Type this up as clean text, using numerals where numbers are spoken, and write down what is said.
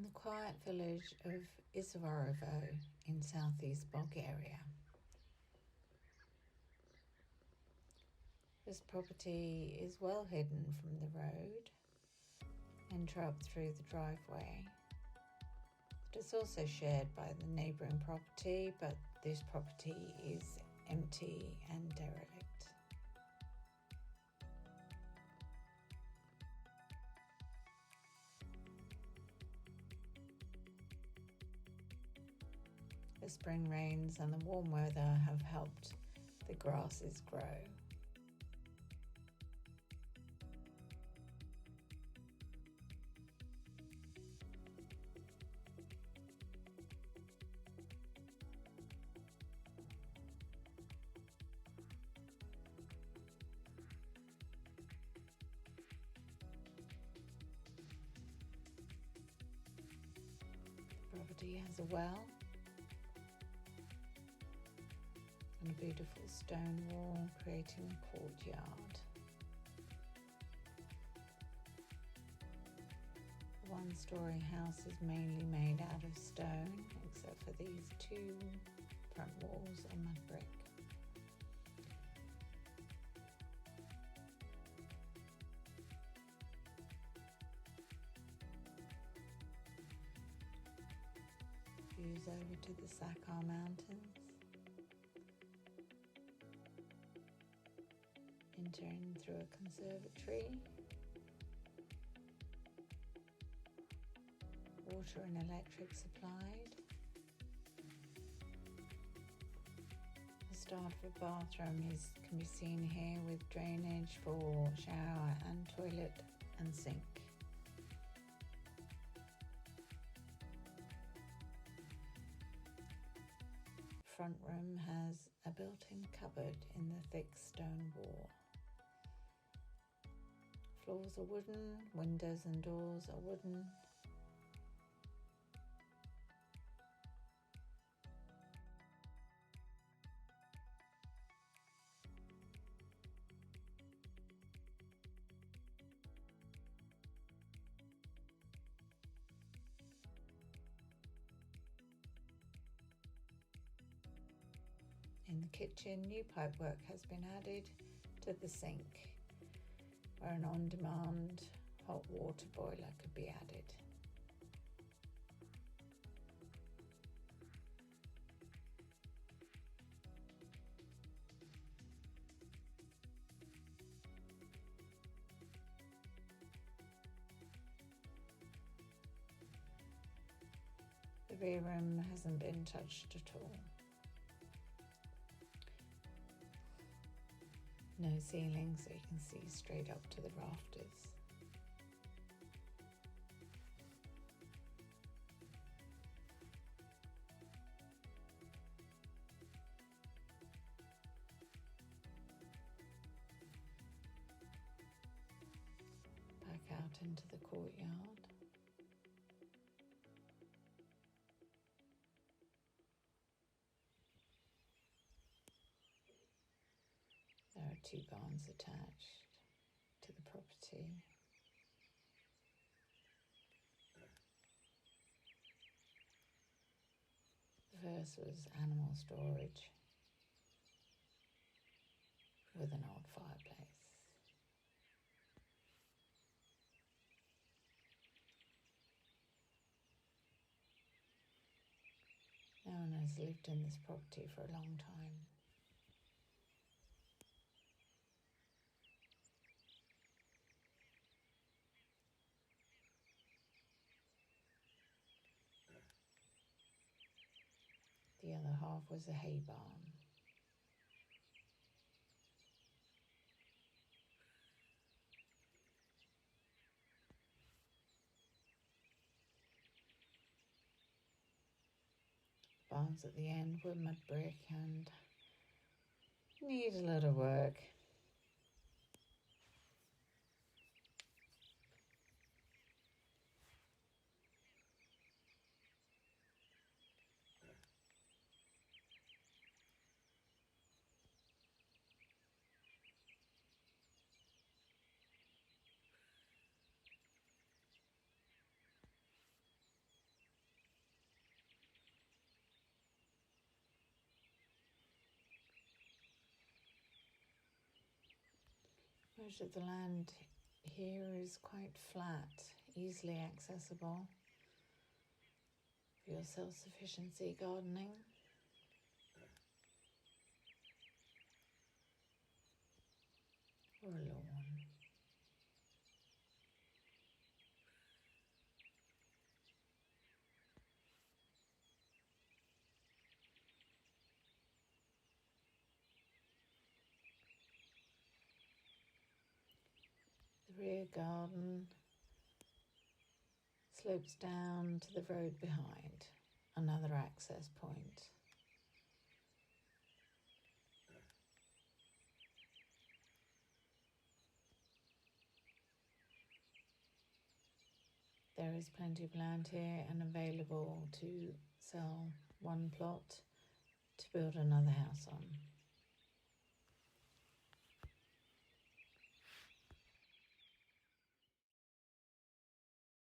in the quiet village of Izvorovo in southeast Bulgaria. This property is well hidden from the road. Enter up through the driveway. It is also shared by the neighbouring property, but this property is empty and derelict. The spring rains and the warm weather have helped the grasses grow. The property has a well and a beautiful stone wall creating a courtyard. The one-storey house is mainly made out of stone, except for these two front walls are mud brick. Views over to the Sakar mountains. Entering through a conservatory. Water and electric supplied. The start of a bathroom can be seen here with drainage for shower and toilet and sink. The front room has a built-in cupboard in the thick stone wall. Floors are wooden, windows and doors are wooden. In the kitchen, new pipework has been added to the sink, where an on-demand hot water boiler could be added. The rear room hasn't been touched at all. No ceiling, so you can see straight up to the rafters. Back out into the courtyard. There are two barns attached to the property. The first was animal storage with an old fireplace. No one has lived in this property for a long time. The other half was a hay barn. The barns at the end were mud brick and need a lot of work. Most of the land here is quite flat, easily accessible for your self-sufficiency gardening. Or a lawn. The rear garden slopes down to the road behind, another access point. There is plenty of land here and available to sell one plot to build another house on.